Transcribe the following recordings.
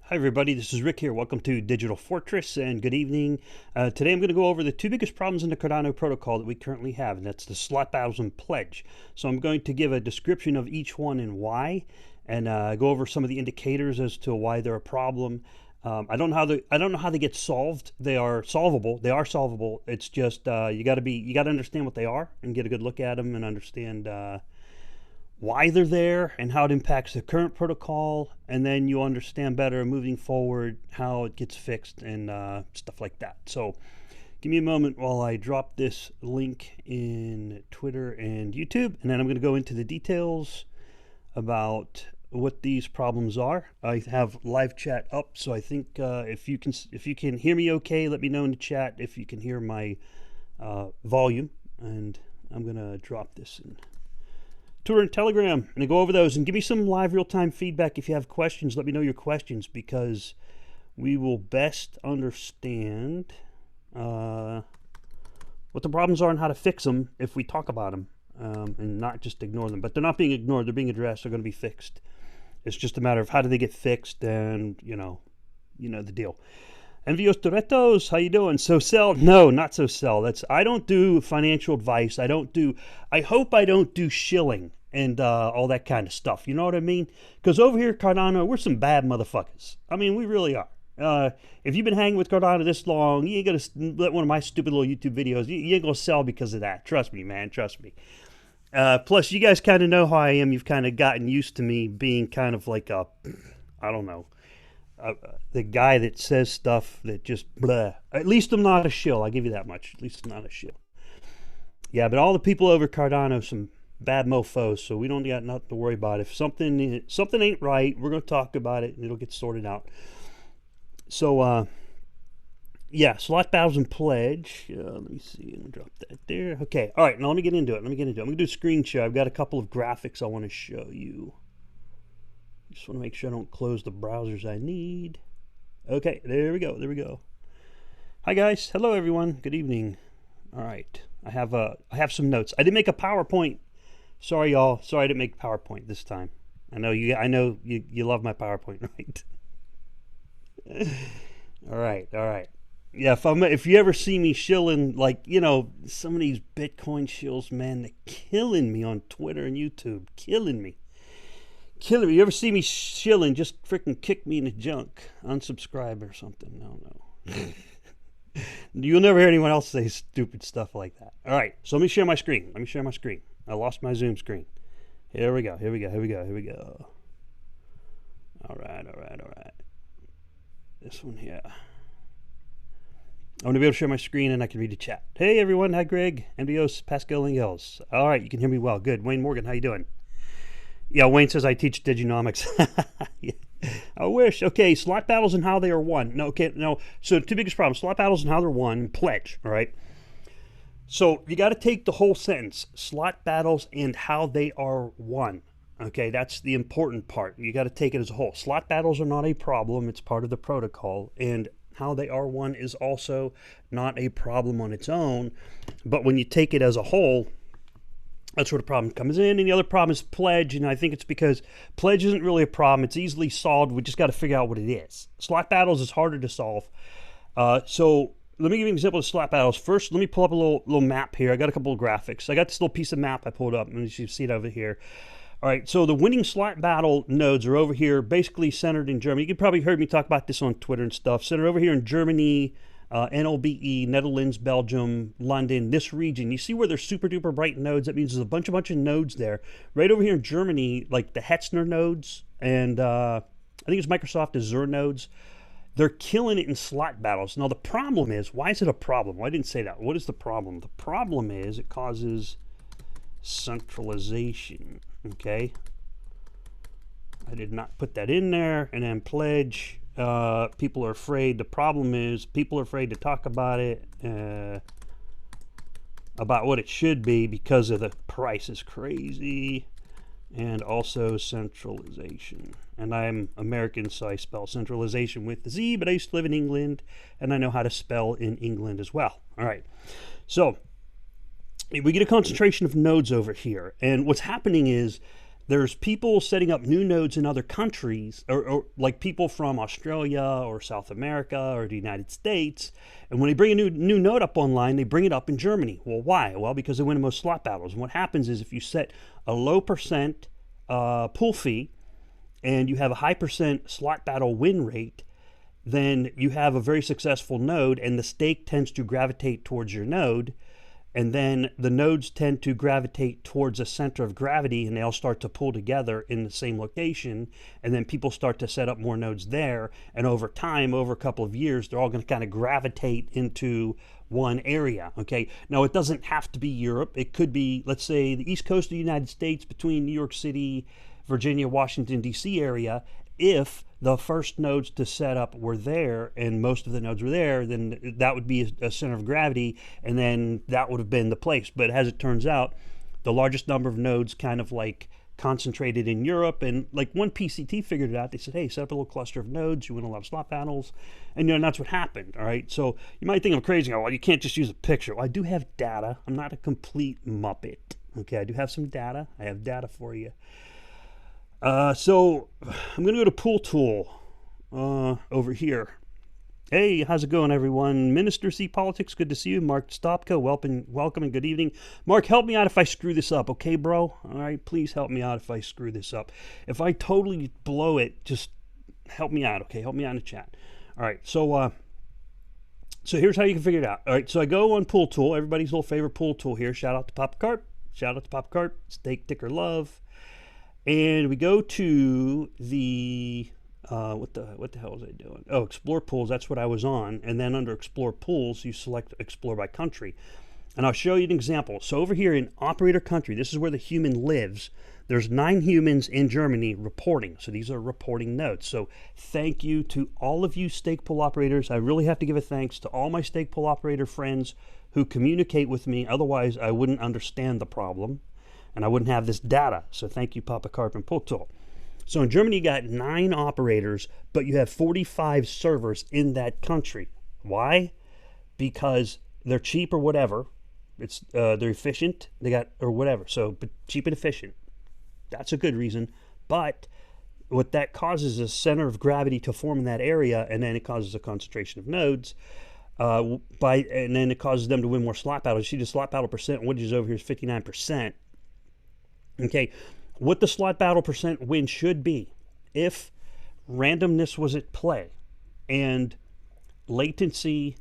Hi everybody, this is Rick here. Welcome to Digital Fortress and good evening. Today I'm going to go over the two biggest problems in the Cardano protocol that we currently have, and that's the slot battles and pledge. So I'm going to give a description of each one and why, and go over some of the indicators as to why they're a problem. I don't know how they get solved. They are solvable. They are solvable. It's just you got to understand what they are and get a good look at them and understand why they're there and how it impacts the current protocol, and then you understand better moving forward how it gets fixed and stuff like that. So give me a moment while I drop this link in Twitter and YouTube, and then I'm going to go into the details about what these problems are. I have live chat up, so I think if you can hear me okay, let me know in the chat if you can hear my volume, and I'm going to drop this in Twitter and Telegram, and go over those and give me some live real-time feedback. If you have questions, let me know your questions, because we will best understand what the problems are and how to fix them if we talk about them, and not just ignore them. But they're not being ignored, they're being addressed, they're going to be fixed. It's just a matter of how do they get fixed, and you know the deal. Envios Torettos, how you doing? So sell? No, not so sell. I don't do financial advice. I hope I don't do shilling and all that kind of stuff. You know what I mean? Because over here at Cardano, we're some bad motherfuckers. I mean, we really are. If you've been hanging with Cardano this long, you ain't gonna let one of my stupid little YouTube videos. You ain't gonna sell because of that. Trust me, man. Trust me. Plus, you guys kind of know how I am. You've kind of gotten used to me being kind of like I don't know, the guy that says stuff that just blah. At least I'm not a shill. I'll give you that much. At least I'm not a shill. Yeah, but all the people over Cardano, some bad mofos, so we don't got nothing to worry about. If something ain't right, we're going to talk about it, and it'll get sorted out. So, yeah, slot battles and pledge. Let me see. I'm going to drop that there. Okay, all right, now let me get into it. I'm going to do a screen share. I've got a couple of graphics I want to show you. Just want to make sure I don't close the browsers I need. Okay, there we go. Hi guys, hello everyone. Good evening. All right, I have some notes. I didn't make a PowerPoint. Sorry y'all. Sorry I didn't make PowerPoint this time. I know you love my PowerPoint, right? All right. Yeah, if you ever see me shilling, like some of these Bitcoin shills, man, they're killing me on Twitter and YouTube, killing me. You ever see me shilling, just freaking kick me in the junk, unsubscribe or something. No. You'll never hear anyone else say stupid stuff like that. All right, so let me share my screen. I lost my Zoom screen. Here we go. All right. This one here. I want to be able to share my screen and I can read the chat. Hey everyone, hi Greg, MBOs, Pascal Ingels. All right, you can hear me well. Good. Wayne Morgan, how you doing? Yeah, Wayne says I teach diginomics. Yeah, I wish. Okay, slot battles and how they are won. No. So two biggest problems: slot battles and how they're won. Pledge. All right. So you got to take the whole sentence: slot battles and how they are won. Okay, that's the important part. You got to take it as a whole. Slot battles are not a problem; it's part of the protocol, and how they are won is also not a problem on its own. But when you take it as a whole, that's where the problem comes in. And the other problem is pledge, and I think it's because pledge isn't really a problem. It's easily solved. We just got to figure out what it is. Slot battles is harder to solve. So let me give you an example of slot battles. First, let me pull up a little map here. I got a couple of graphics. I got this little piece of map I pulled up, and you can see it over here. All right, so the winning slot battle nodes are over here, basically centered in Germany. You probably heard me talk about this on Twitter and stuff. Centered over here in Germany, NLBE, Netherlands, Belgium, London, this region. You see where there's super duper bright nodes? That means there's a bunch of nodes there. Right over here in Germany, like the Hetzner nodes and I think it's Microsoft Azure nodes, they're killing it in slot battles. Now the problem is, why is it a problem? Well, I didn't say that. What is the problem? The problem is it causes centralization. Okay. I did not put that in there. And then pledge. People are afraid. The problem is people are afraid to talk about it, about what it should be, because of the price is crazy, and also centralization. And I'm American, so I spell centralization with the Z, but I used to live in England, and I know how to spell in England as well. All right, so we get a concentration of nodes over here, and what's happening is there's people setting up new nodes in other countries, or like people from Australia or South America or the United States. And when they bring a new node up online, they bring it up in Germany. Well, why? Well, because they win the most slot battles. And what happens is if you set a low percent pool fee and you have a high percent slot battle win rate, then you have a very successful node, and the stake tends to gravitate towards your node. And then the nodes tend to gravitate towards a center of gravity, and they all start to pull together in the same location. And then people start to set up more nodes there. And over time, over a couple of years, they're all going to kind of gravitate into one area. Okay. Now, it doesn't have to be Europe. It could be, let's say, the East Coast of the United States between New York City, Virginia, Washington, D.C. area. If the first nodes to set up were there and most of the nodes were there, then that would be a center of gravity, and then that would have been the place. But as it turns out, the largest number of nodes kind of like concentrated in Europe, and like one PCT figured it out. They said, hey, set up a little cluster of nodes, you win a lot of slot battles, and that's what happened. All right, so you might think I'm crazy. Oh, well, you can't just use a picture. Well, I do have data. I'm not a complete muppet. Okay, I do have some data. I have data for you. So I'm going to go to Pool Tool over here. Hey, how's it going, everyone? Minister C Politics, good to see you. Mark Stopko, welcome and good evening. Mark, help me out if I screw this up, okay, bro? All right, please help me out if I screw this up. If I totally blow it, just help me out, okay? Help me out in the chat. All right, so here's how you can figure it out. All right, so I go on Pool Tool, everybody's little favorite Pool Tool here. Shout out to Papa Carp. Shout out to Papa Carp. Stake Ticker Love. And we go to the, what the hell was I doing? Oh, Explore Pools, that's what I was on. And then under Explore Pools, you select Explore by Country. And I'll show you an example. So over here in Operator Country, this is where the human lives. There's 9 humans in Germany reporting. So these are reporting nodes. So thank you to all of you stake pool operators. I really have to give a thanks to all my stake pool operator friends who communicate with me. Otherwise, I wouldn't understand the problem, and I wouldn't have this data. So thank you, Papa Carp and Pool Tool. So in Germany, you got 9 operators, but you have 45 servers in that country. Why? Because they're cheap or whatever. They're efficient. They got, or whatever. So but cheap and efficient. That's a good reason. But what that causes is a center of gravity to form in that area, and then it causes a concentration of nodes. And then it causes them to win more slot battles. You see the slot battle percent, which is over here, is 59%. Okay, what the slot battle percent win should be if randomness was at play and latency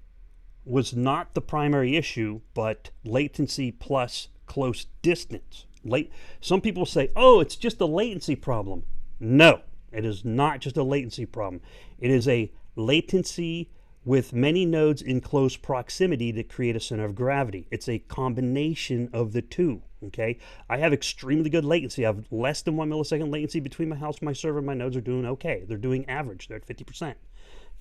was not the primary issue, but latency plus close distance. Some people say, oh, it's just a latency problem. No, it is not just a latency problem. It is a latency with many nodes in close proximity that create a center of gravity. It's a combination of the two, okay? I have extremely good latency. I have less than 1 millisecond latency between my house and my server. My nodes are doing okay. They're doing average. They're at 50%.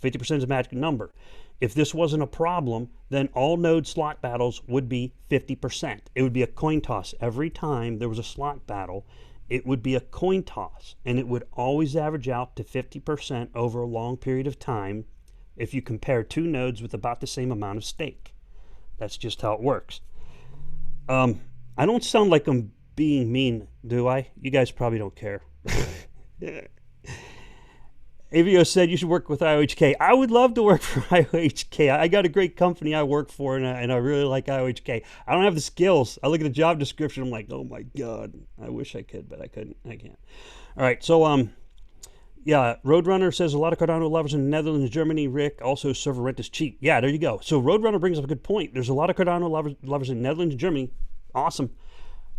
50% is a magic number. If this wasn't a problem, then all node slot battles would be 50%. It would be a coin toss. Every time there was a slot battle, it would be a coin toss, and it would always average out to 50% over a long period of time if you compare 2 nodes with about the same amount of stake. That's just how it works. I don't sound like I'm being mean, do I? You guys probably don't care. Avio said you should work with IOHK. I would love to work for IOHK. I got a great company I work for, and I really like IOHK. I don't have the skills. I look at the job description, I'm like, oh my God, I wish I could, but I couldn't. I can't. All right, so yeah, Roadrunner says a lot of Cardano lovers in the Netherlands, Germany. Rick, also server rent is cheap. Yeah, there you go. So Roadrunner brings up a good point. There's a lot of Cardano lovers in the Netherlands and Germany. Awesome.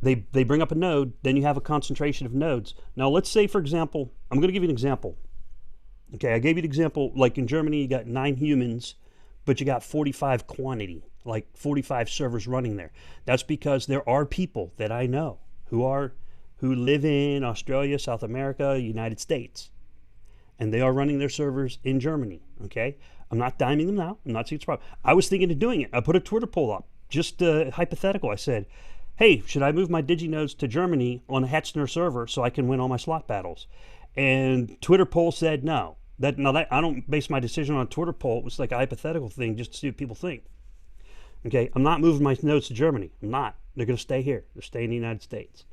They bring up a node, then you have a concentration of nodes. Now let's say, for example, I'm going to give you an example. Okay, I gave you the example, like in Germany, you got 9 humans, but you got 45 quantity, like 45 servers running there. That's because there are people that I know who live in Australia, South America, United States, and they are running their servers in Germany, okay? I'm not diming them now. I'm not saying it's a problem. I was thinking of doing it. I put a Twitter poll up, just hypothetical. I said, hey, should I move my DIGI nodes to Germany on a Hetzner server so I can win all my slot battles? And Twitter poll said no. I don't base my decision on a Twitter poll. It was like a hypothetical thing just to see what people think. Okay, I'm not moving my nodes to Germany. I'm not. They're going to stay here. They're staying in the United States.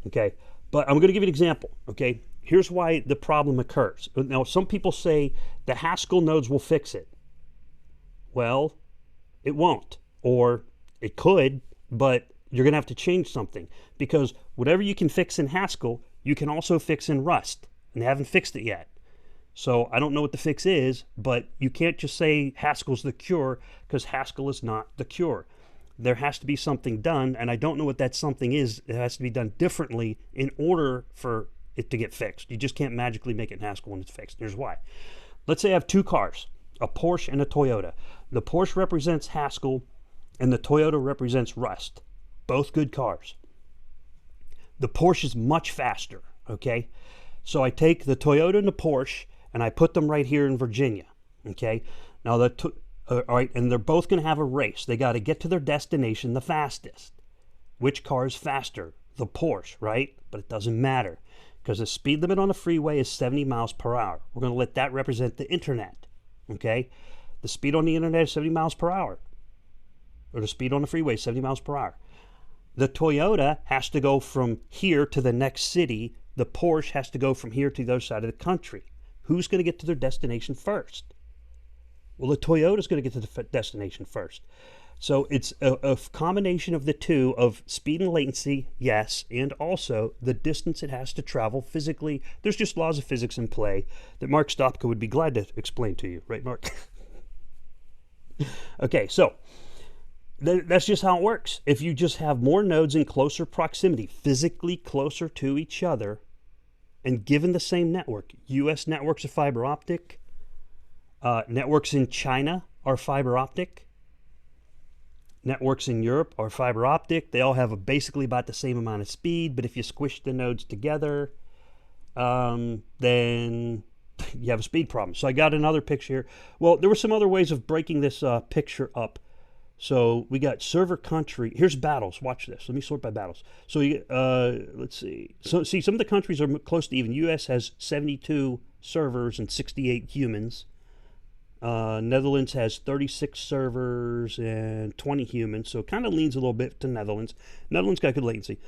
Okay, But I'm going to give you an example, okay? Here's why the problem occurs. Now, some people say the Haskell nodes will fix it. Well, it won't, or it could, but you're going to have to change something, because whatever you can fix in Haskell, you can also fix in Rust, and they haven't fixed it yet. So I don't know what the fix is, but you can't just say Haskell's the cure, because Haskell is not the cure. There has to be something done, and I don't know what that something is. It has to be done differently in order for it to get fixed. You just can't magically make it in Haskell when it's fixed. Here's why. Let's say I have two cars, a Porsche and a Toyota. The Porsche represents Haskell, and the Toyota represents Rust. Both good cars. The Porsche is much faster, okay? So I take the Toyota and the Porsche, and I put them right here in Virginia, okay? Now, all right, and they're both going to have a race. They got to get to their destination the fastest. Which car is faster? The Porsche, right? But it doesn't matter, because the speed limit on the freeway is 70 miles per hour. We're going to let that represent the internet, okay? The speed on the internet is 70 miles per hour, or the speed on the freeway is 70 miles per hour. The Toyota has to go from here to the next city. The Porsche has to go from here to the other side of the country. Who's going to get to their destination first? Well, the Toyota is going to get to the destination first. So it's a combination of the two, of speed and latency, yes, and also the distance it has to travel physically. There's just laws of physics in play that Mark Stopka would be glad to explain to you. Right, Mark? Okay, so that's just how it works. If you just have more nodes in closer proximity, physically closer to each other, and given the same network, U.S. networks are fiber optic, networks in China are fiber optic, networks in Europe are fiber optic. They all have basically about the same amount of speed, but if you squish the nodes together, then you have a speed problem. So I got another picture here. Well, there were some other ways of breaking this picture up. So we got server country. Here's battles. Watch this. Let me sort by battles. So let's see. So see, some of the countries are close to even. U.S. has 72 servers and 68 humans. Netherlands has 36 servers and 20 humans. So it kind of leans a little bit to Netherlands. Netherlands got good latency.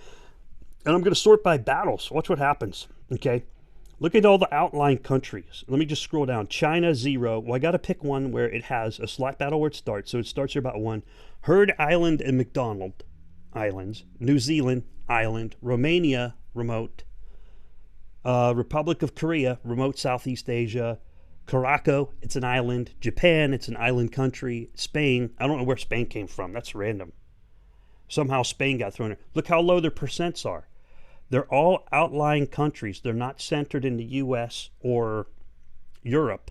And I'm going to sort by battles. Watch what happens. Okay. Look at all the outlying countries. Let me just scroll down. China, 0. Well, I got to pick one where it has a slot battle where it starts. So it starts here about 1. Heard Island and McDonald Islands. New Zealand Island. Romania, remote. Republic of Korea, remote Southeast Asia. Caraco, it's an island. Japan, it's an island country. Spain, I don't know where Spain came from. That's random. Somehow Spain got thrown in. Look how low their percents are. They're all outlying countries. They're not centered in the U.S. or Europe,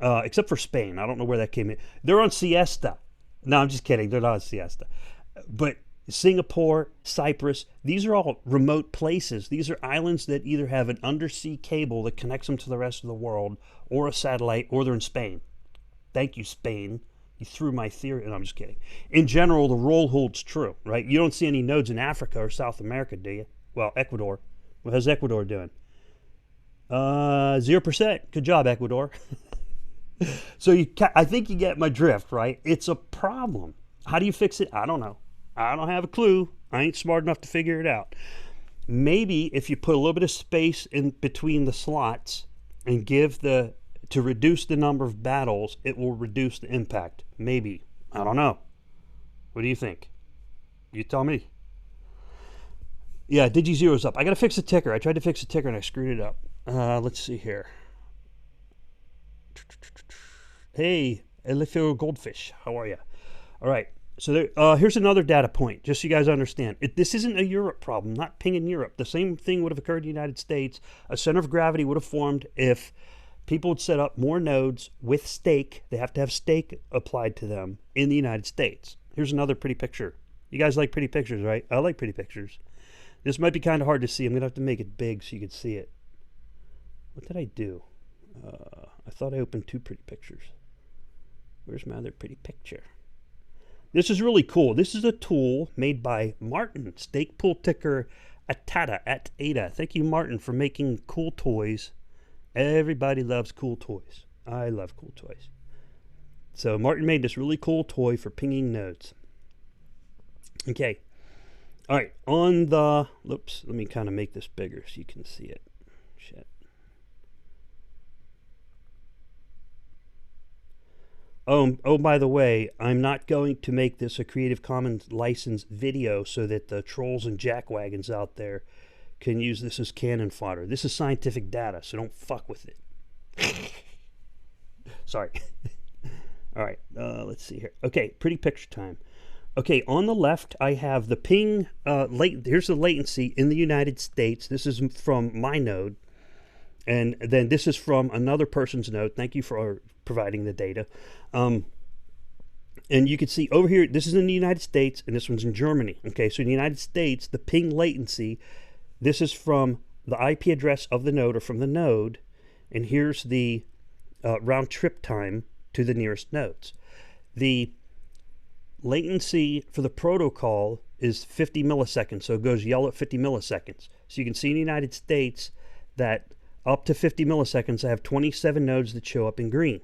except for Spain. I don't know where that came in. They're on siesta. No, I'm just kidding. They're not on siesta. But Singapore, Cyprus, these are all remote places. These are islands that either have an undersea cable that connects them to the rest of the world, or a satellite, or they're in Spain. Thank you, Spain. You threw my theory. No, I'm just kidding. In general, the rule holds true, right? You don't see any nodes in Africa or South America, do you? Well, Ecuador. How's Ecuador doing? 0%. Good job, Ecuador. So I think you get my drift, right? It's a problem. How do you fix it? I don't know. I don't have a clue. I ain't smart enough to figure it out. Maybe if you put a little bit of space in between the slots and to reduce the number of battles, it will reduce the impact. Maybe. I don't know. What do you think? You tell me. Yeah, Digi Zero's up. I got to fix the ticker. I tried to fix the ticker and I screwed it up. Let's see here. Hey, Elifio Goldfish. How are you? All right. So here's another data point, just so you guys understand. This isn't a Europe problem, not ping in Europe. The same thing would have occurred in the United States. A center of gravity would have formed if people would set up more nodes with stake. They have to have stake applied to them in the United States. Here's another pretty picture. You guys like pretty pictures, right? I like pretty pictures. This might be kind of hard to see. I'm going to have to make it big so you can see it. What did I do? I thought I opened 2 pretty pictures. Where's my other pretty picture? This is really cool. This is a tool made by Martin, stake pool ticker ATA. Thank you, Martin, for making cool toys. Everybody loves cool toys. I love cool toys. So Martin made this really cool toy for pinging nodes. Okay. All right, on the, oops, let me kind of make this bigger so you can see it. Shit. Oh, by the way, I'm not going to make this a Creative Commons licensed video so that the trolls and jackwagons out there can use this as cannon fodder. This is scientific data, so don't fuck with it. Sorry. All right, let's see here. Okay, pretty picture time. Okay, on the left, I have the ping, here's the latency in the United States. This is from my node. And then this is from another person's node. Thank you for providing the data. And you can see over here, this is in the United States, and this one's in Germany. Okay, so in the United States, the ping latency, this is from the IP address of the node or from the node. And here's the round trip time to the nearest nodes. The latency for the protocol is 50 milliseconds, so it goes yellow at 50 milliseconds. So you can see in the United States that up to 50 milliseconds, I have 27 nodes that show up in green.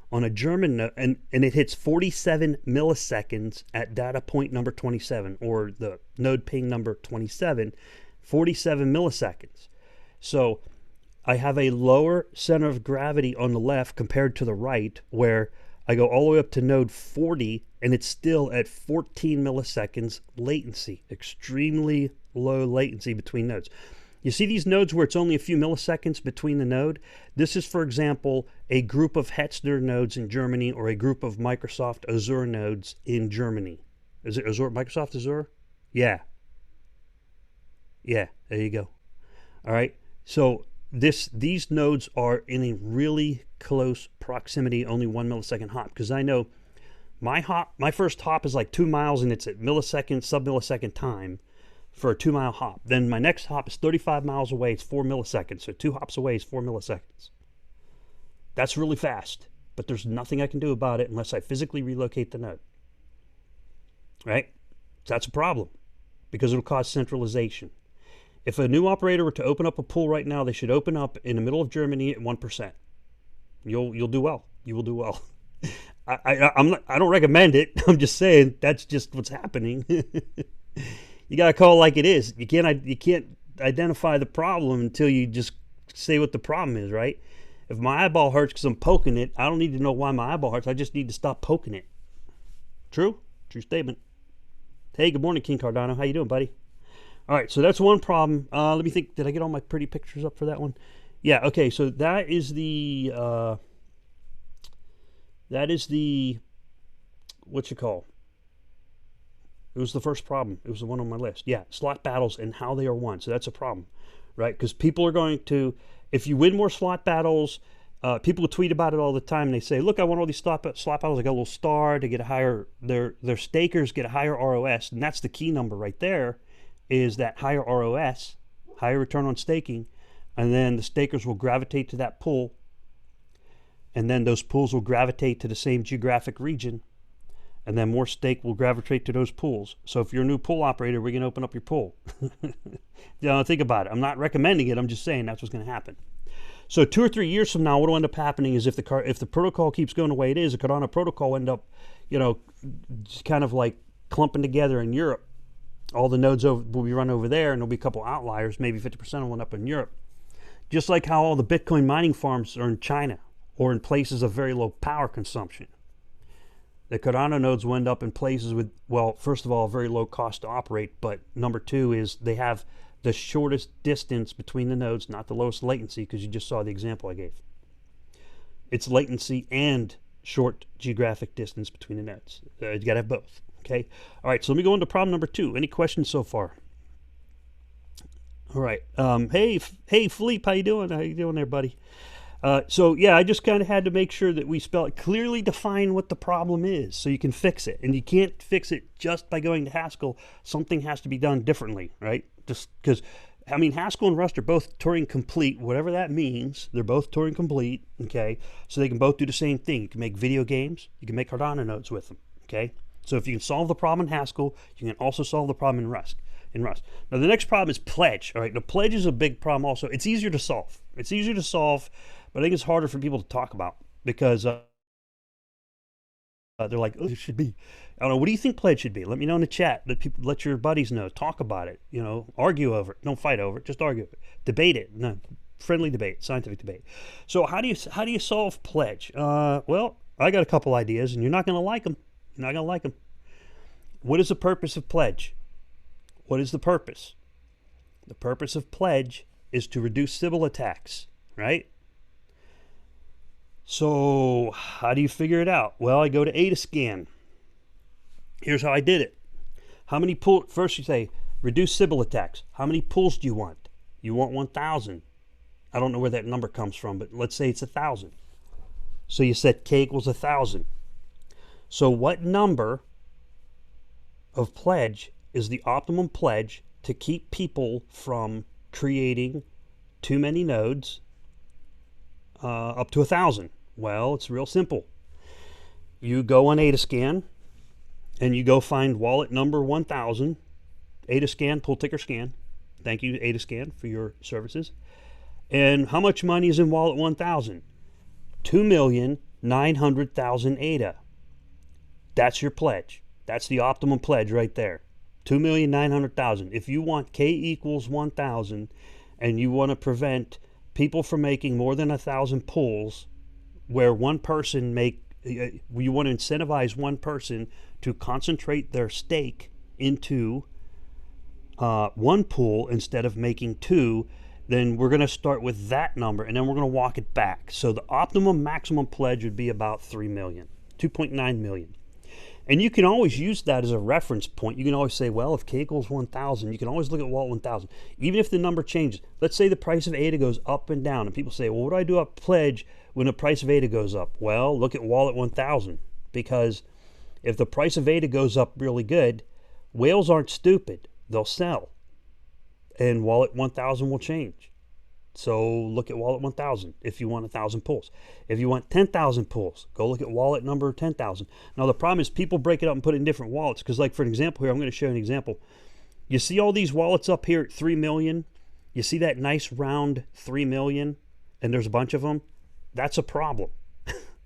On a German node, and it hits 47 milliseconds at data point number 27, or the node ping number 27, 47 milliseconds. So I have a lower center of gravity on the left compared to the right, where I go all the way up to node 40, and it's still at 14 milliseconds latency. Extremely low latency between nodes. You see these nodes where it's only a few milliseconds between the node? This is, for example, a group of Hetzner nodes in Germany or a group of Microsoft Azure nodes in Germany. Is it Azure, Microsoft Azure? Yeah. Yeah, there you go. All right. So these nodes are in a really close proximity, only 1 millisecond hop, because I know my first hop is like 2 miles and it's at millisecond, sub-millisecond time for a 2 mile hop. Then my next hop is 35 miles away, it's 4 milliseconds. So 2 hops away is 4 milliseconds. That's really fast, but there's nothing I can do about it unless I physically relocate the node. Right? So that's a problem because it'll cause centralization. If a new operator were to open up a pool right now, they should open up in the middle of Germany at 1%. You'll do well. You will do well. I don't recommend it. I'm just saying that's just what's happening. You gotta call it like it is. You can't identify the problem until you just say what the problem is, right? If my eyeball hurts because I'm poking it, I don't need to know why my eyeball hurts. I just need to stop poking it. True? True statement. Hey, good morning, King Cardano. How you doing, buddy? All right, so that's one problem. Let me think. Did I get all my pretty pictures up for that one? Yeah. Okay. So that is the what you call. It was the first problem. It was the one on my list. Yeah, slot battles and how they are won. So that's a problem, right? Because people are going to, if you win more slot battles, people will tweet about it all the time. And they say, look, I want all these slot battles. I got a little star to get a higher, their stakers get a higher ROS. And that's the key number right there, is that higher ROS, higher return on staking. And then the stakers will gravitate to that pool. And then those pools will gravitate to the same geographic region. And then more stake will gravitate to those pools. So if you're a new pool operator, we're going to open up your pool. Think about it. I'm not recommending it. I'm just saying that's what's going to happen. So 2 or 3 years from now, what will end up happening is if the protocol keeps going the way it is, the Cardano protocol will end up, just kind of like clumping together in Europe. All the nodes will be run over there, and there'll be a couple outliers. Maybe 50% will end up in Europe. Just like how all the Bitcoin mining farms are in China or in places of very low power consumption. The Cardano nodes will end up in places with, well, first of all, very low cost to operate, but number two is they have the shortest distance between the nodes, not the lowest latency, because you just saw the example I gave. It's latency and short geographic distance between the nodes. You got to have both, okay? All right, so let me go into problem number 2. Any questions so far? All right. Hey, Philippe, how you doing? How you doing there, buddy? So yeah, I just kind of had to make sure that we clearly define what the problem is so you can fix it. And you can't fix it just by going to Haskell. Something has to be done differently, right? Just because, I mean, Haskell and Rust are both Turing complete, whatever that means. They're both Turing complete, okay? So they can both do the same thing. You can make video games. You can make Cardano nodes with them, okay? So if you can solve the problem in Haskell, you can also solve the problem in Rust. Now the next problem is pledge. All right, the pledge is a big problem also. It's easier to solve. But I think it's harder for people to talk about because they're like, oh, it should be. I don't know. What do you think pledge should be? Let me know in the chat. Let people, let your buddies know. Talk about it. You know, argue over it. Don't fight over it. Just argue it. Debate it. No, friendly debate, scientific debate. So how do you solve pledge? Well, I got a couple ideas, and you're not going to like them. You're not going to like them. What is the purpose of pledge? What is the purpose? The purpose of pledge is to reduce Sybil attacks, right? So how do you figure it out? Well, I go to Adascan. Here's how I did it. How many pools? First you say, reduce Sybil attacks. How many pools do you want? You want 1,000. I don't know where that number comes from, but let's say it's 1,000. So you set K equals 1,000. So what number of pledge is the optimum pledge to keep people from creating too many nodes up to 1,000? Well, it's real simple. You go on Adascan and you go find wallet number 1,000. Adascan, pull ticker scan. Thank you, Adascan, for your services. And how much money is in wallet 1,000? 2,900,000 ADA. That's your pledge. That's the optimum pledge right there. 2,900,000. If you want K equals 1,000 and you want to prevent people from making more than 1,000 pulls, where one person you want to incentivize one person to concentrate their stake into one pool instead of making two, then we're going to start with that number and then we're going to walk it back. So the optimum maximum pledge would be about 3 million, 2.9 million. And you can always use that as a reference point. You can always say, well, if K equals 1,000, you can always look at wallet 1,000. Even if the number changes. Let's say the price of ADA goes up and down. And people say, well, what do I do at pledge when the price of ADA goes up? Well, look at wallet 1,000. Because if the price of ADA goes up really good, whales aren't stupid. They'll sell. And wallet 1,000 will change. So look at wallet 1,000 if you want 1,000 pulls. If you want 10,000 pulls, go look at wallet number 10,000. Now the problem is people break it up and put it in different wallets. Because like for an example here, I'm going to show you an example. You see all these wallets up here at 3 million? You see that nice round 3 million? And there's a bunch of them? That's a problem.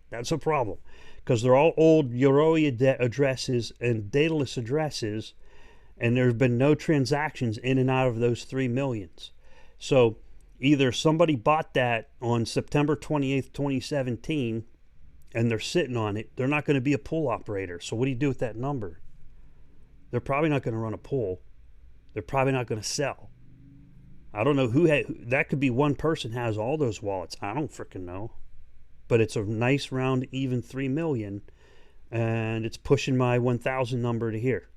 That's a problem. Because they're all old Yoroi addresses and dataless addresses. And there's been no transactions in and out of those 3 millions. So either somebody bought that on September 28th, 2017, and they're sitting on it. They're not going to be a pool operator. So what do you do with that number? They're probably not going to run a pool. They're probably not going to sell. I don't know who that could be. One person has all those wallets. I don't freaking know. But it's a nice round even 3 million, and it's pushing my 1,000 number to here.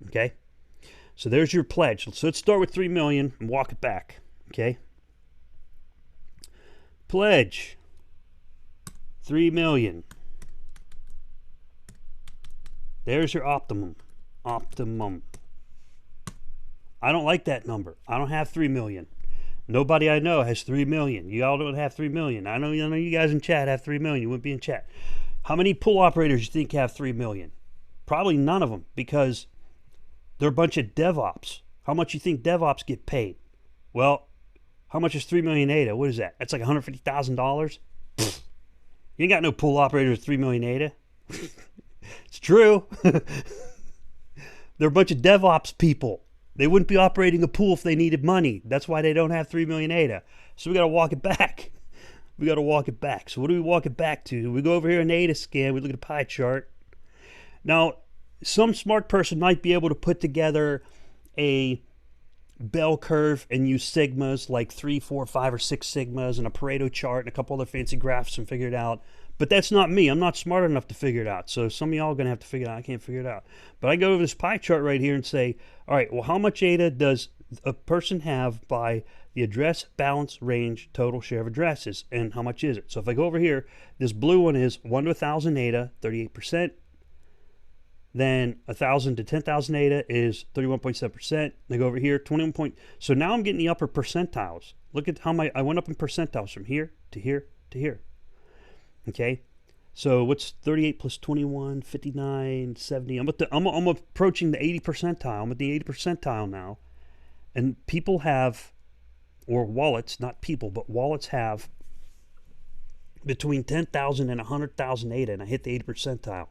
Okay? So there's your pledge. So let's start with 3 million and walk it back. Okay? Pledge 3 million. There's your optimum. Optimum. I don't like that number. I don't have 3 million. Nobody I know has 3 million. You all don't have 3 million. I know you guys in chat have 3 million. You wouldn't be in chat. How many pool operators do you think have 3 million? Probably none of them, because they're a bunch of DevOps. How much you think DevOps get paid? Well, how much is 3 million ADA? What is that? That's like $150,000. You ain't got no pool operators with 3 million ADA. It's true. They're a bunch of DevOps people. They wouldn't be operating a pool if they needed money. That's why they don't have 3 million ADA. So we got to walk it back. We got to walk it back. So what do we walk it back to? We go over here in Adascan. We look at a pie chart. Now, some smart person might be able to put together a bell curve and use sigmas like 3, 4, 5, or 6 sigmas and a Pareto chart and a couple other fancy graphs and figure it out. But that's not me. I'm not smart enough to figure it out. So some of y'all are going to have to figure it out. I can't figure it out. But I go over this pie chart right here and say, all right, well, how much ADA does a person have by the address balance range total share of addresses? And how much is it? So if I go over here, this blue one is 1 to 1,000 ADA, 38%. Then 1,000 to 10,000 ADA is 31.7%. I go over here, 21 point. So now I'm getting the upper percentiles. Look at how I went up in percentiles from here to here to here. Okay, so what's 38 plus 21, 59, 70? I'm approaching the 80 percentile. I'm at the 80 percentile now. And people have, or wallets, not people, but wallets have between 10,000 and 100,000 ADA, and I hit the 80 percentile.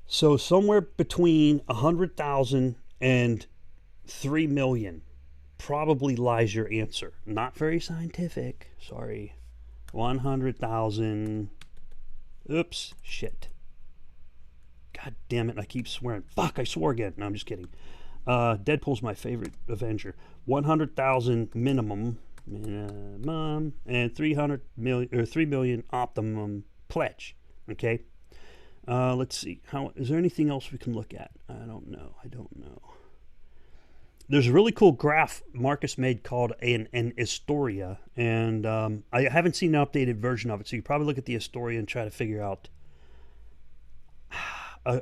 So somewhere between 100,000 and 3 million probably lies your answer. Not very scientific. Sorry. 100,000. Oops. Shit. God damn it. I keep swearing. Fuck, I swore again. No, I'm just kidding. Deadpool's my favorite Avenger. 100,000 minimum, and 300 million or 3 million optimum pledge. Okay. Let's see. How is there anything else we can look at? I don't know. There's a really cool graph Marcus made called an Astoria, and I haven't seen an updated version of it, so you probably look at the Astoria and try to figure out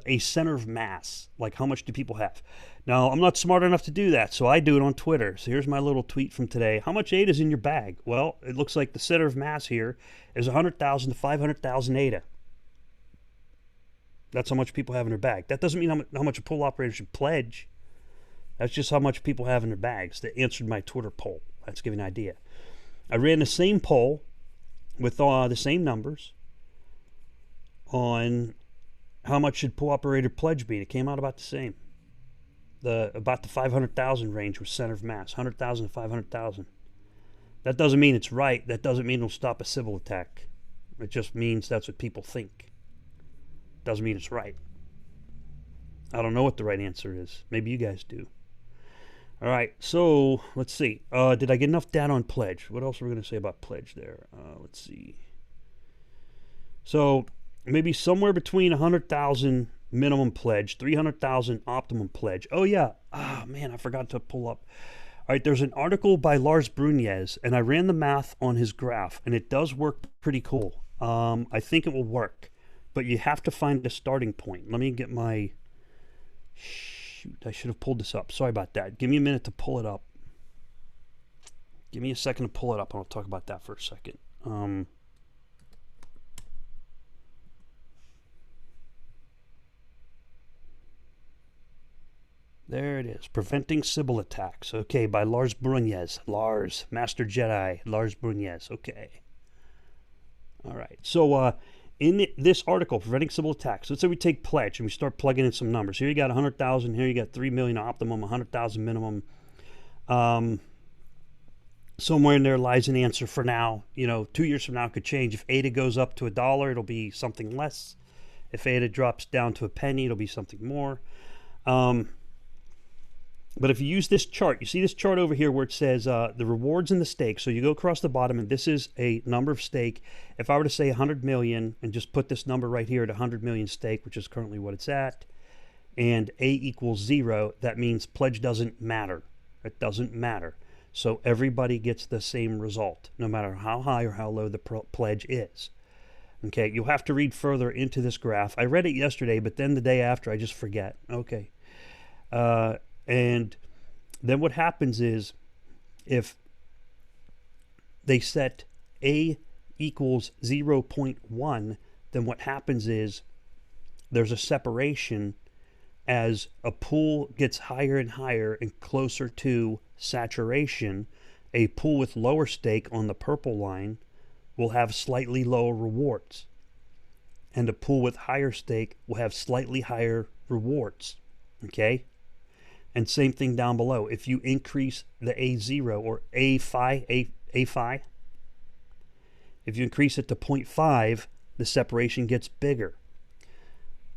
a center of mass, like how much do people have. Now, I'm not smart enough to do that, so I do it on Twitter. So here's my little tweet from today. How much ADA is in your bag? Well, it looks like the center of mass here is 100,000 to 500,000 ADA. That's how much people have in their bag. That doesn't mean how much a pool operator should pledge. That's just how much people have in their bags that answered my Twitter poll. That's giving an idea. I ran the same poll with the same numbers on how much should pool operator pledge be. It came out about the same. About the 500,000 range was center of mass, 100,000 to 500,000. That doesn't mean it's right. That doesn't mean it'll stop a civil attack. It just means that's what people think. Doesn't mean it's right. I don't know what the right answer is. Maybe you guys do. All right, so let's see. Did I get enough data on pledge? What else are we going to say about pledge there? Let's see. So maybe somewhere between 100,000 minimum pledge, 300,000 optimum pledge. Oh yeah. Ah, man, I forgot to pull up. All right, there's an article by Lars Brunez, and I ran the math on his graph, and it does work pretty cool. I think it will work, but you have to find a starting point. Let me get my... Shoot, I should have pulled this up. Sorry about that. Give me a minute to pull it up. Give me a second to pull it up, and I'll talk about that for a second. There it is. Preventing Sybil Attacks. Okay, by Lars Brunez. Lars, Master Jedi. Lars Brunez. Okay. All right. So, in this article, Preventing Sybil Attacks, let's say we take pledge and we start plugging in some numbers. Here you got 100,000. Here you got 3 million optimum, 100,000 minimum. Somewhere in there lies an answer for now. 2 years from now it could change. If ADA goes up to $1, it'll be something less. If ADA drops down to a penny, it'll be something more. But if you use this chart, you see this chart over here where it says the rewards and the stake. So you go across the bottom, and this is a number of stake. If I were to say 100 million and just put this number right here at 100 million stake, which is currently what it's at, and A equals 0, that means pledge doesn't matter. It doesn't matter. So everybody gets the same result, no matter how high or how low the pledge is. Okay, you'll have to read further into this graph. I read it yesterday, but then the day after I just forget. Okay. And then what happens is if they set A equals 0.1, then what happens is there's a separation as a pool gets higher and higher and closer to saturation. A pool with lower stake on the purple line will have slightly lower rewards, and a pool with higher stake will have slightly higher rewards. Okay? And same thing down below. If you increase the A0 or A5, if you increase it to 0.5, the separation gets bigger.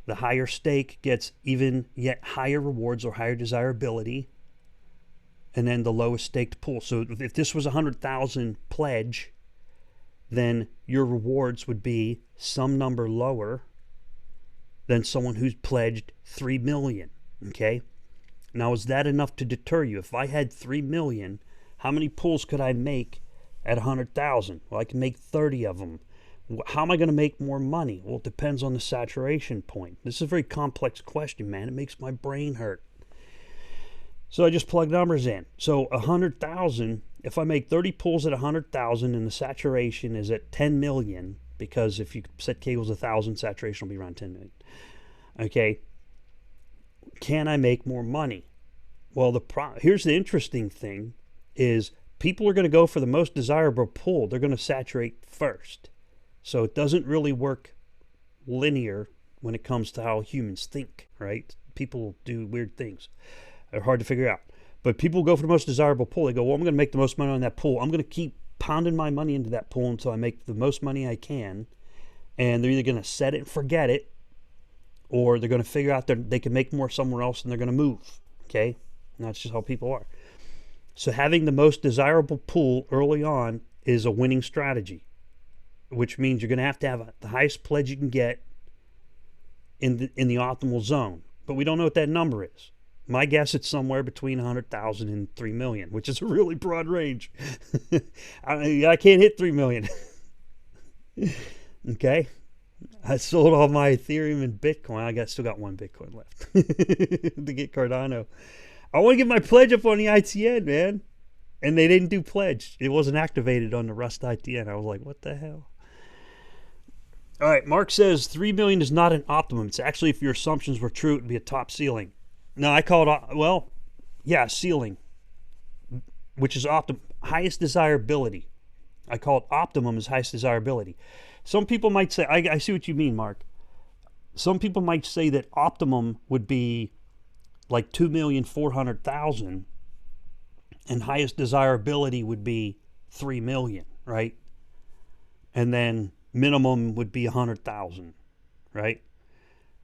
The higher stake gets even yet higher rewards or higher desirability, and then the lowest staked pool. So if this was 100,000 pledge, then your rewards would be some number lower than someone who's pledged 3 million. Okay? Now, is that enough to deter you? If I had 3 million, how many pools could I make at 100,000? Well, I can make 30 of them. How am I going to make more money? Well, it depends on the saturation point. This is a very complex question, man. It makes my brain hurt. So I just plug numbers in. So 100,000, if I make 30 pools at 100,000 and the saturation is at 10 million, because if you set K equals 1,000, saturation will be around 10 million. Okay. Can I make more money? Well, here's the interesting thing is people are going to go for the most desirable pool. They're going to saturate first. So it doesn't really work linear when it comes to how humans think, right? People do weird things. They're hard to figure out. But people go for the most desirable pool. They go, well, I'm going to make the most money on that pool. I'm going to keep pounding my money into that pool until I make the most money I can. And they're either going to set it and forget it, or they're going to figure out that they can make more somewhere else and they're going to move. Okay? And that's just how people are. So having the most desirable pool early on is a winning strategy, which means you're going to have the highest pledge you can get in the optimal zone. But we don't know what that number is. My guess, it's somewhere between 100,000 and 3 million, which is a really broad range. I can't hit 3 million. Okay? I sold all my Ethereum and Bitcoin. Still got one Bitcoin left to get Cardano. I want to get my pledge up on the ITN, man. And they didn't do pledge. It wasn't activated on the Rust ITN. I was like, what the hell? All right, Mark says 3 million is not an optimum. It's actually, if your assumptions were true, it would be a top ceiling. No, I call it, ceiling, which is highest desirability. I call it optimum as highest desirability. Some people might say, I see what you mean, Mark. Some people might say that optimum would be like 2,400,000 and highest desirability would be 3 million, right? And then minimum would be 100,000, right?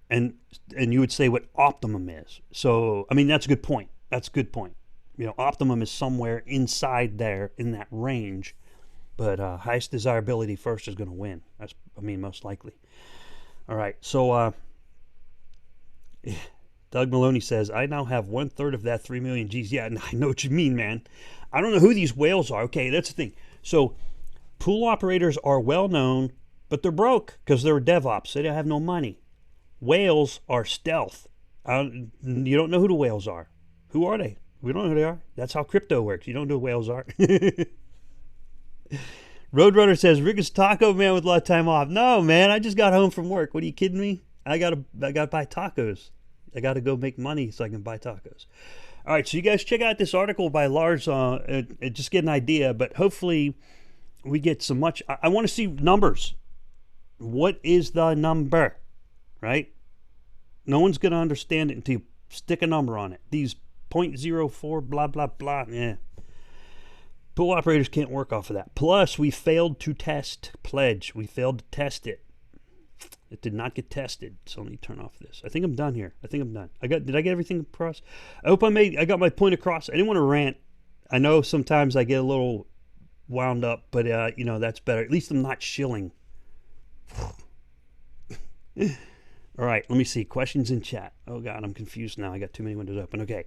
And you would say what optimum is. So, I mean, that's a good point. That's a good point. Optimum is somewhere inside there in that range, but highest desirability first is going to win. That's, most likely. All right. So, Doug Maloney says, I now have 1/3 of that 3 million G's. Yeah, I know what you mean, man. I don't know who these whales are. Okay, that's the thing. So, pool operators are well known, but they're broke because they're DevOps. They don't have no money. Whales are stealth. You don't know who the whales are. Who are they? We don't know who they are. That's how crypto works. You don't know who whales are. Roadrunner says, Rick is taco man with a lot of time off. No, man, I just got home from work. What are you kidding me? I gotta buy tacos. I gotta go make money so I can buy tacos. All right, so you guys check out this article by Lars. Just get an idea, but hopefully we get so much. I want to see numbers. What is the number? Right? No one's going to understand it until you stick a number on it. These 0.04 blah, blah, blah. Yeah. Pool operators can't work off of that. Plus, we failed to test pledge. We failed to test it. It did not get tested. So let me turn off this. I think I'm done here. I think I'm done. Did I get everything across? I hope I got my point across. I didn't want to rant. I know sometimes I get a little wound up, but that's better. At least I'm not shilling. All right, let me see. Questions in chat. Oh, God, I'm confused now. I got too many windows open. Okay.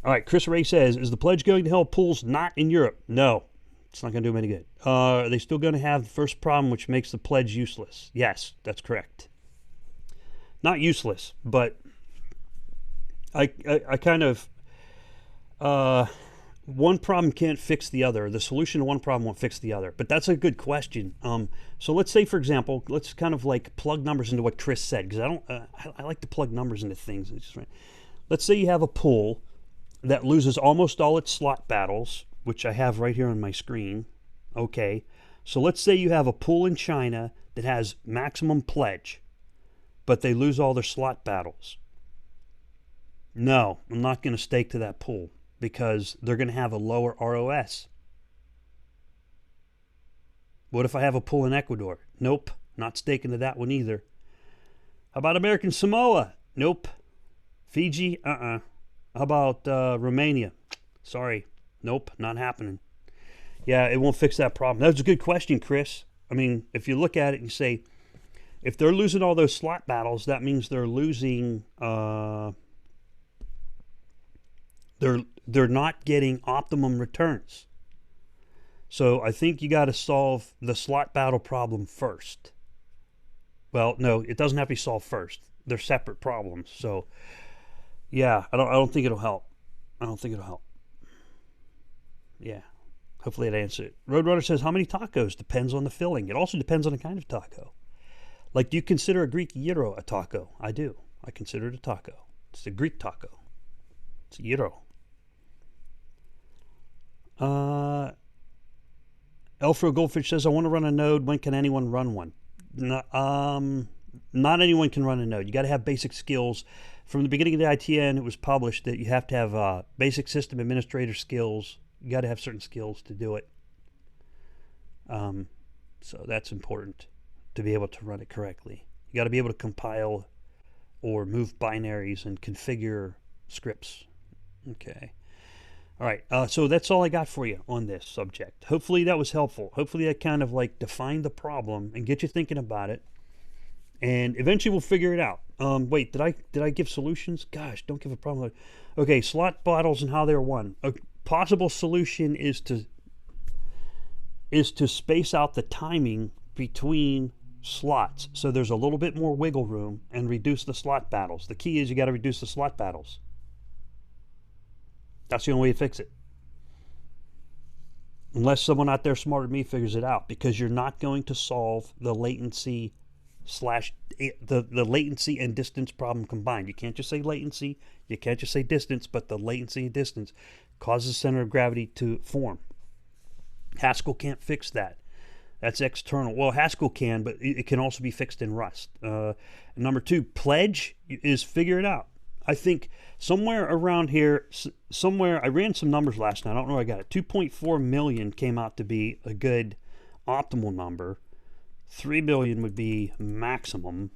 All right, Chris Ray says, is the pledge going to help pools not in Europe? No, it's not going to do them any good. Are they still going to have the first problem, which makes the pledge useless? Yes, that's correct. Not useless, but I kind of... one problem can't fix the other. The solution to one problem won't fix the other. But that's a good question. So let's say, for example, let's kind of like plug numbers into what Chris said, because I like to plug numbers into things. Let's say you have a pool that loses almost all its slot battles, which I have right here on my screen. Okay. So let's say you have a pool in China that has maximum pledge, but they lose all their slot battles. No, I'm not going to stake to that pool, because they're going to have a lower ROS. What if I have a pool in Ecuador? Nope, not staking to that one either. How about American Samoa? Nope. Fiji? How about Romania? Sorry. Nope, not happening. Yeah, it won't fix that problem. That was a good question, Chris. I mean, if you look at it and say, if they're losing all those slot battles, that means they're losing... They're not getting optimum returns. So I think you got to solve the slot battle problem first. Well, no, it doesn't have to be solved first. They're separate problems. So yeah, I don't think it'll help. I don't think it'll help. Yeah. Hopefully it answered it. Roadrunner says, how many tacos? Depends on the filling. It also depends on the kind of taco. Like, do you consider a Greek gyro a taco? I do. I consider it a taco. It's a Greek taco. It's a gyro. Elfro Goldfish says, I want to run a node. When can anyone run one? not anyone can run a node. You got to have basic skills. From the beginning of the ITN, it was published that you have to have basic system administrator skills. You got to have certain skills to do it. So that's important to be able to run it correctly. You got to be able to compile or move binaries and configure scripts. Okay. All right. So that's all I got for you on this subject. Hopefully that was helpful. Hopefully that kind of like defined the problem and get you thinking about it. And eventually we'll figure it out. Wait, did I give solutions? Gosh, don't give a problem. Okay, slot bottles and how they're won. A possible solution is to space out the timing between slots so there's a little bit more wiggle room and reduce the slot battles. The key is you got to reduce the slot battles. That's the only way to fix it. Unless someone out there smarter than me figures it out, because you're not going to solve the latency the latency and distance problem combined. You can't just say latency, you can't just say distance, but the latency and distance causes center of gravity to form. Haskell can't fix that. That's external. Well, Haskell can, but it can also be fixed in Rust. Number two, pledge is figure it out. I think somewhere around here, I ran some numbers last night. I don't know where I got it. 2.4 million came out to be a good optimal number. 3 billion would be maximum.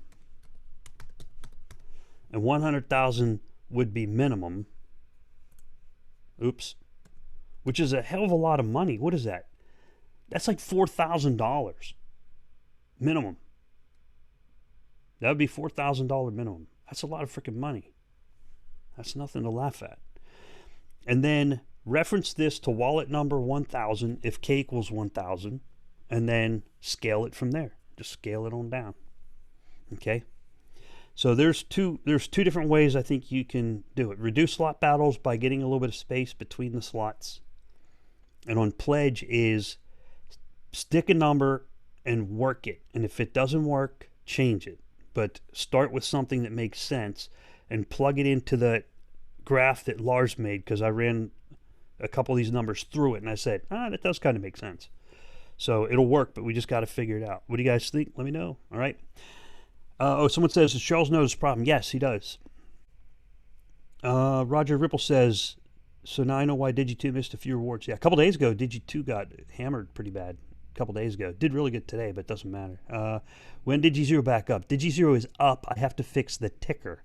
And 100,000 would be minimum. Oops. Which is a hell of a lot of money. What is that? That's like $4,000 minimum. That would be $4,000 minimum. That's a lot of freaking money. That's nothing to laugh at. And then reference this to wallet number 1000 if k equals 1000, and then scale it from there. Just scale it on down. Okay? So there's two different ways I think you can do it. Reduce slot battles by getting a little bit of space between the slots. And on pledge is stick a number and work it. And if it doesn't work, change it. But start with something that makes sense and plug it into the graph that Lars made, because I ran a couple of these numbers through it and I said, that does kind of make sense. So it'll work, but we just got to figure it out. What do you guys think? Let me know. All right. Someone says, does Charles know this problem? Yes, he does. Roger Ripple says, so now I know why Digi2 missed a few rewards. Yeah, a couple days ago, Digi2 got hammered pretty bad. A couple days ago. Did really good today, but it doesn't matter. When Digi0 back up? Digi0 is up. I have to fix the ticker.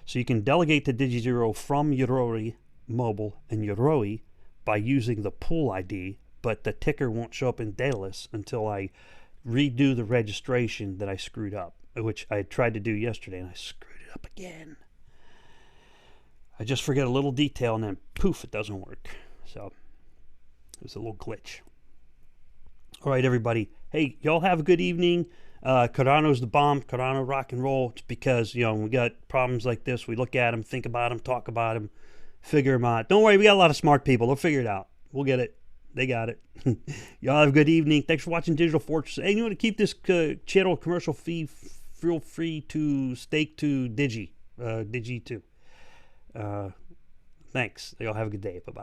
So you can delegate to Digi0 from Yoroi Mobile and Yoroi by using the pool ID, but the ticker won't show up in Daedalus until I redo the registration that I screwed up, which I tried to do yesterday, and I screwed it up again. I just forget a little detail, and then poof, it doesn't work. So it was a little glitch. All right, everybody. Hey, y'all have a good evening. Cardano's the bomb. Cardano rock and roll. It's because, we got problems like this. We look at them, think about them, talk about them, figure them out. Don't worry, we got a lot of smart people. They'll figure it out. We'll get it. They got it. Y'all have a good evening. Thanks for watching Digital Fortress. Hey, you want to keep this channel commercial fee? Feel free to stake to Digi2. Thanks. Y'all have a good day. Bye-bye.